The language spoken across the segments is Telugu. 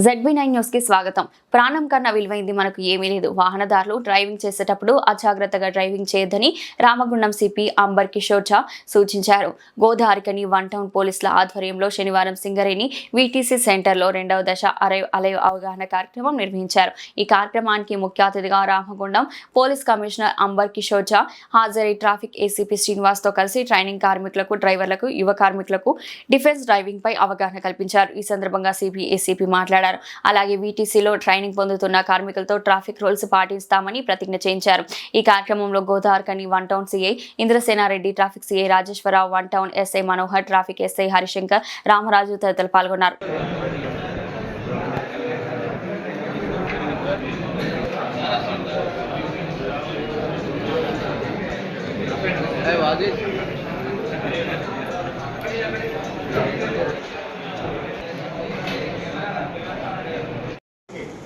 ZB9 న్యూస్ కి స్వాగతం. ప్రాణం కన్నా విలువైంది మనకు ఏమీ లేదు. వాహనదారులు డ్రైవింగ్ చేసేటప్పుడు అజాగ్రత్తగా డ్రైవింగ్ చేయొద్దని రామగుండం సిపి అంబర్ కిషోర్ ఝా సూచించారు. గోదావరికని వన్ టౌన్ పోలీసుల ఆధ్వర్యంలో శనివారం సింగరేణి వీటీసీ సెంటర్లో 2వ దశ అలయ్ అవగాహన కార్యక్రమం నిర్వహించారు. ఈ కార్యక్రమానికి ముఖ్య అతిథిగా రామగుండం పోలీస్ కమిషనర్ అంబర్ కిషోర్ ఝా హాజరై ట్రాఫిక్ ఏసీపీ శ్రీనివాస్ తో కలిసి ట్రైనింగ్ కార్మికులకు, డ్రైవర్లకు, యువ కార్మికులకు డిఫెన్స్ డ్రైవింగ్ పై అవగాహన కల్పించారు. ఈ సందర్భంగా ఏసీపీ మాట్లాడారు. అలాగే వీటీసీలో ట్రైనింగ్ పొందుతున్న కార్మికులతో ట్రాఫిక్ రూల్స్ పాటిస్తామని ప్రతిజ్ఞ చేయించారు. ఈ కార్యక్రమంలో Godavarikhani one town CI Indrasena Reddy, traffic CI Rajeswara Rao, one town SI Manohar, traffic SI Harishankar, Ramaraju తదితరులు పాల్గొన్నారు.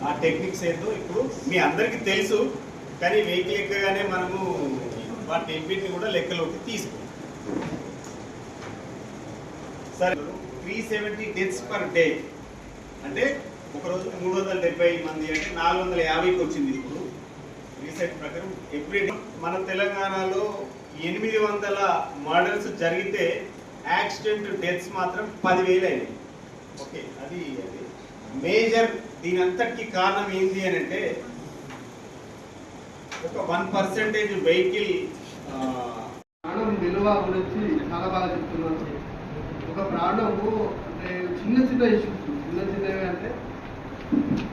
ఆ టెక్నిక్స్ ఏంటో ఇప్పుడు మీ అందరికీ తెలుసు, కానీ వెహికల్ ఎక్కగానే మనము వాటి ఎంపీని కూడా లెక్కలోకి తీసుకుంటాం. సరే, 370 డెత్స్ పర్ డే అంటే ఒకరోజు 370 మంది అంటే 450కి వచ్చింది. ఇప్పుడు రీసెంట్ ప్రకారం ఎవ్రీ డే మన తెలంగాణలో 800 మర్డర్స్ జరిగితే యాక్సిడెంట్ డెత్స్ మాత్రం 10,000 అయినాయి. ఓకే, అది మేజర్. దీని అంతటికి కారణం ఏంటి అని అంటే ఒక 1% వెహికల్ ప్రాణం విలువ గురించి చాలా బాగా చెప్తున్నాను. ఒక ప్రాణము అంటే చిన్న ఇష్యూస్,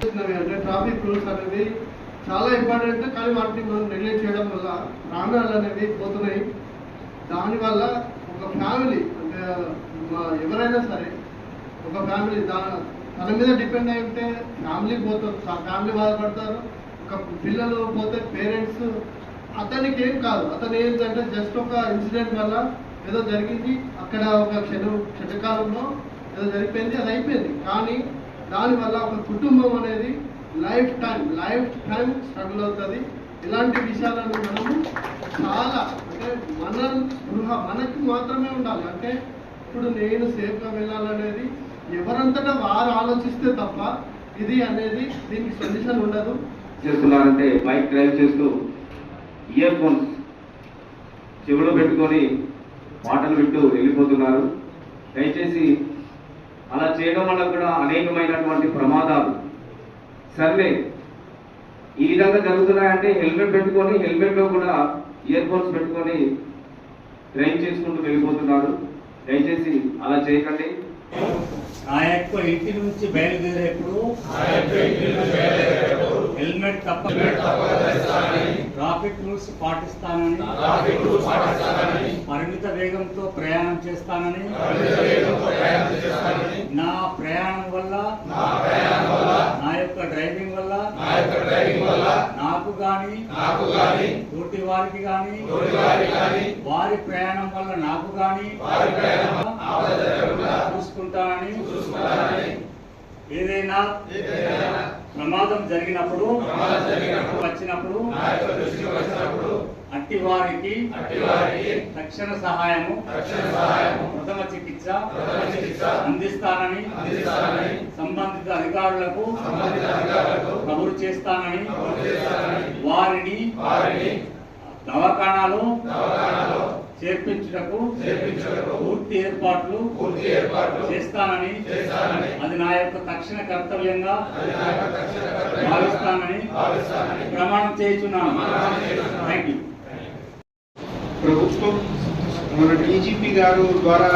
చిన్నవి అంటే ట్రాఫిక్ రూల్స్ అనేవి చాలా ఇంపార్టెంట్. కానీ వాటిని మనం నెగ్లెక్ట్ చేయడం వల్ల ప్రాణాలు అనేవి పోతున్నాయి. దానివల్ల ఒక ఫ్యామిలీ అంటే ఎవరైనా సరే ఒక ఫ్యామిలీ తన మీద డిపెండ్ అయి ఉంటే ఫ్యామిలీ పోతారు, ఫ్యామిలీ బాధపడతారు. ఒక పిల్లలు పోతే పేరెంట్స్, అతనికి ఏం కాదు, అతను ఏంటంటే జస్ట్ ఒక ఇన్సిడెంట్ వల్ల ఏదో జరిగింది, అక్కడ ఒక క్షణకాలంలో ఏదో జరిగిపోయింది, అది అయిపోయింది. కానీ దానివల్ల ఒక కుటుంబం అనేది లైఫ్ టైం స్ట్రగుల్ అవుతుంది. ఇలాంటి విషయాలను మనము చాలా అంటే మనకి మాత్రమే ఉండాలి. అంటే ఇప్పుడు నేను సేఫ్గా వెళ్ళాలనేది ఎవరంతటా వారు ఆలోచిస్తే తప్ప ఇది అనేది దీనికి సొల్యూషన్ ఉండదు. చేస్తున్నారంటే బైక్ డ్రైవ్ చేస్తూ ఇయర్ ఫోన్స్ చెవిలో పెట్టుకొని పాటలు వింటూ వెళ్ళిపోతున్నారు. దయచేసి అలా చేయడం వల్ల కూడా అనేకమైనటువంటి ప్రమాదాలు. సర్లే, ఈ విధంగా జరుగుతున్నాయంటే హెల్మెట్ పెట్టుకొని, హెల్మెట్లో కూడా ఇయర్ ఫోన్స్ పెట్టుకొని డ్రైవ్ చేసుకుంటూ వెళ్ళిపోతున్నారు. దయచేసి అలా చేయకండి. నా యొక్క ఇంటి నుంచి బయలుదేరేప్పుడు హెల్మెట్ ట్రాఫిక్ రూల్స్ పాటిస్తానని, పరిమిత వేగంతో ప్రయాణం చేస్తానని, నా ప్రయాణం వల్ల, నా యొక్క డ్రైవింగ్ వల్ల నాకు గాని తోటి వారికి గాని, వారి ప్రయాణం వల్ల నాకు గాని చూసుకుంటానని, ఏదైనా ప్రమాదం జరిగినప్పుడు వచ్చినప్పుడు అట్టి వారికి తక్షణ సహాయము, ప్రథమ చికిత్స అందిస్తానని సంబంధిత అధికారులకు కబురు చేస్తానని, వారిని దవాఖానాలో చేర్పించుటకు పూర్తి ఏర్పాట్లు చేస్తానని, అది నా యొక్క తక్షణ కర్తవ్యంగా భావిస్తానని ప్రమాణం చేస్తున్నాను. Thank you. ప్రభుత్వం మన డీజీపీ గారు ద్వారా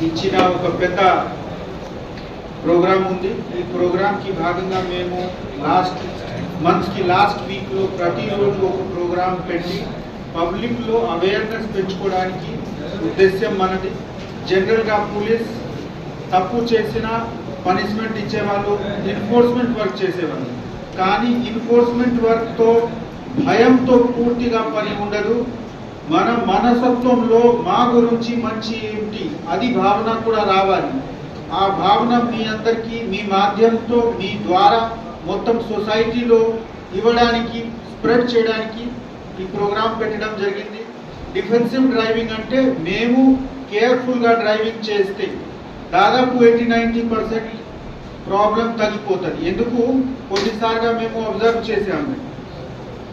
ఇచ్చిన ఒక పెద్ద ప్రోగ్రాం ఉంది. ఈ ప్రోగ్రాంకి భాగంగా మేము లాస్ట్ వీక్లో ప్రతిరోజు ఒక ప్రోగ్రాం పెట్టి పబ్లిక్లో అవేర్నెస్ పెంచుకోవడానికి ఉద్దేశ్యం మనది. జనరల్గా పోలీస్ తప్పు చేసిన పనిష్మెంట్ ఇచ్చేవాళ్ళు, ఎన్ఫోర్స్మెంట్ వర్క్ చేసేవాళ్ళు. కానీ ఎన్ఫోర్స్మెంట్ వర్క్తో భయంతో పూర్తిగా పని ఉండదు. మన మనస్తత్వంలో మా గురించి మంచి ఏమిటి అది భావన కూడా రావాలి. ఆ భావన మీ అందరికీ మీ మాధ్యమంతో, మీ ద్వారా మొత్తం సొసైటీలో ఇవ్వడానికి, స్ప్రెడ్ చేయడానికి ఈ ప్రోగ్రాం పెట్టడం జరిగింది. డిఫెన్సివ్ డ్రైవింగ్ అంటే మేము కేర్ఫుల్గా డ్రైవింగ్ చేస్తే దాదాపు 80-90% ప్రాబ్లం తగ్గిపోతుంది. ఎందుకు కొన్నిసార్లుగా మేము అబ్జర్వ్ చేసాము,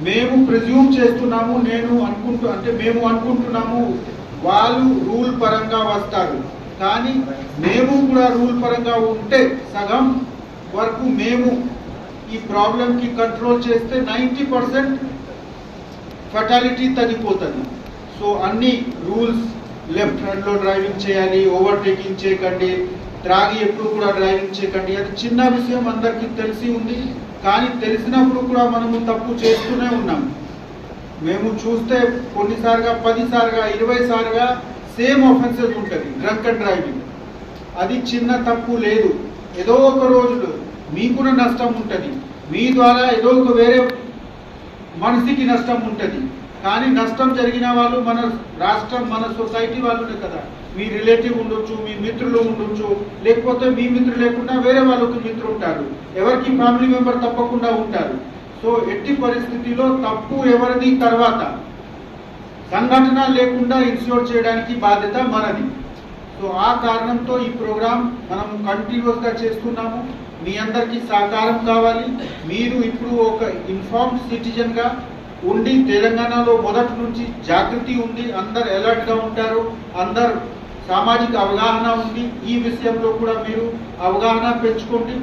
మేము ప్రిజ్యూమ్ చేస్తున్నాము, మేము అనుకుంటున్నాము వాళ్ళు రూల్ పరంగా వస్తారు, కానీ మేము కూడా రూల్ పరంగా ఉంటే సగం వరకు మేము ఈ ప్రాబ్లంకి కంట్రోల్ చేస్తే 90% ఫెటాలిటీ తగ్గిపోతుంది. సో అన్ని రూల్స్, లెఫ్ట్ హ్యాండ్లో డ్రైవింగ్ చేయాలి, ఓవర్టేకింగ్ చేయకండి, త్రాగి ఎప్పుడు కూడా డ్రైవింగ్ చేయకండి, అది చిన్న విషయం అందరికీ తెలిసి ఉంది. కానీ తెలిసినప్పుడు కూడా మనము తప్పు చేస్తూనే ఉన్నాం. మేము చూస్తే కొన్నిసార్లుగా 10 సార్లుగా 20 సార్లుగా సేమ్ ఆఫెన్సెస్ ఉంటుంది డ్రంక్ అండ్ డ్రైవింగ్. అది చిన్న తప్పు లేదు, ఏదో ఒక రోజులో మీకు కూడా నష్టం ఉంటుంది, మీ ద్వారా ఏదో ఒక వేరే మనిషికి నష్టం ఉంటుంది. కానీ నష్టం జరిగిన వాళ్ళు మన రాష్ట్రం, మన సొసైటీ వాళ్ళనే కదా. మీ రిలేటివ్ ఉండొచ్చు, మీ మిత్రులు ఉండొచ్చు, లేకపోతే మీ మిత్రులు లేకుండా వేరే వాళ్ళకి మిత్రులు ఉంటారు, ఎవరికి ఫ్యామిలీ మెంబర్ తప్పకుండా ఉంటారు. సో ఎట్టి పరిస్థితిలో తప్పు ఎవరిది తర్వాత సంఘటన లేకుండా ఇన్ష్యూర్ చేయడానికి బాధ్యత మనది. సో ఆ కారణంతో ఈ ప్రోగ్రాం మనం కంటిన్యూస్గా చేస్తున్నాము. మీ అందరికీ సహకారం కావాలి. మీరు ఇప్పుడు ఒక ఇన్ఫార్మ్డ్ సిటిజన్గా ఉండి తెలంగాణలో మొదటి నుంచి జాగృతి ఉంది, అందరు అలర్ట్గా ఉంటారు, అందరు సామాజిక అవగాహన ఉంది. ఈ విషయంలో కూడా మీరు అవగాహన పెంచుకోండి.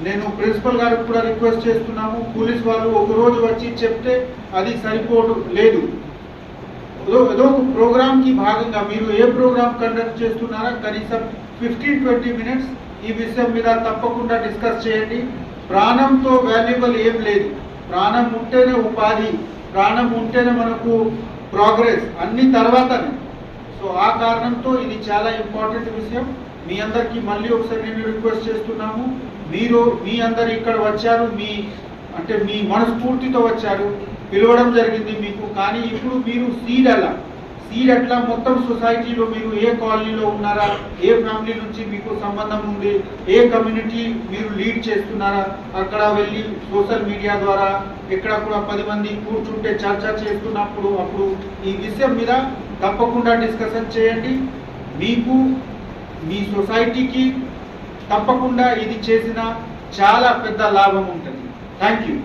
నేను ప్రిన్సిపల్ గారికి కూడా రిక్వెస్ట్ చేస్తున్నాము, పోలీస్ వాళ్ళు ఒకరోజు వచ్చి చెప్తే అది సరిపోదు లేదు. ఏదో ఒక ప్రోగ్రామ్కి భాగంగా మీరు ఏ ప్రోగ్రామ్ కండక్ట్ చేస్తున్నారో కనీసం 15-20 మినిట్స్ ఈ విషయం మీద తప్పకుండా డిస్కస్ చేయండి. ప్రాణంతో వాల్యుబుల్ ఏం లేదు, ప్రాణం ఉంటేనే ఉపాధి, ప్రాణం ఉంటేనే మనకు ప్రోగ్రెస్, అన్ని తర్వాతనే. సో ఆ కారణంతో ఇది చాలా ఇంపార్టెంట్ విషయం. మీ అందరికీ మళ్ళీ ఒకసారి నేను రిక్వెస్ట్ చేస్తున్నాము, మీ అందరు ఇక్కడ వచ్చారు, మీ మనస్ఫూర్తితో వచ్చారు, పిలవడం జరిగింది మీకు. కానీ ఇప్పుడు మీరు సీడ్ అట్లా మొత్తం సొసైటీలో మీరు ఏ కాలనీలో ఉన్నారా, ఏ ఫ్యామిలీ నుంచి మీకు సంబంధం ఉంది, ఏ కమ్యూనిటీ మీరు లీడ్ చేస్తున్నారా, అక్కడ వెళ్ళి సోషల్ మీడియా ద్వారా ఎక్కడ కూడా 10 మంది కూర్చుంటే చర్చ చేస్తున్నప్పుడు అప్పుడు ఈ విషయం మీద తప్పకుండా డిస్కషన్ చేయండి. మీకు మీ సొసైటీకి తప్పకుండా ఇది చేసిన చాలా పెద్ద లాభం ఉంటుంది. Thank you.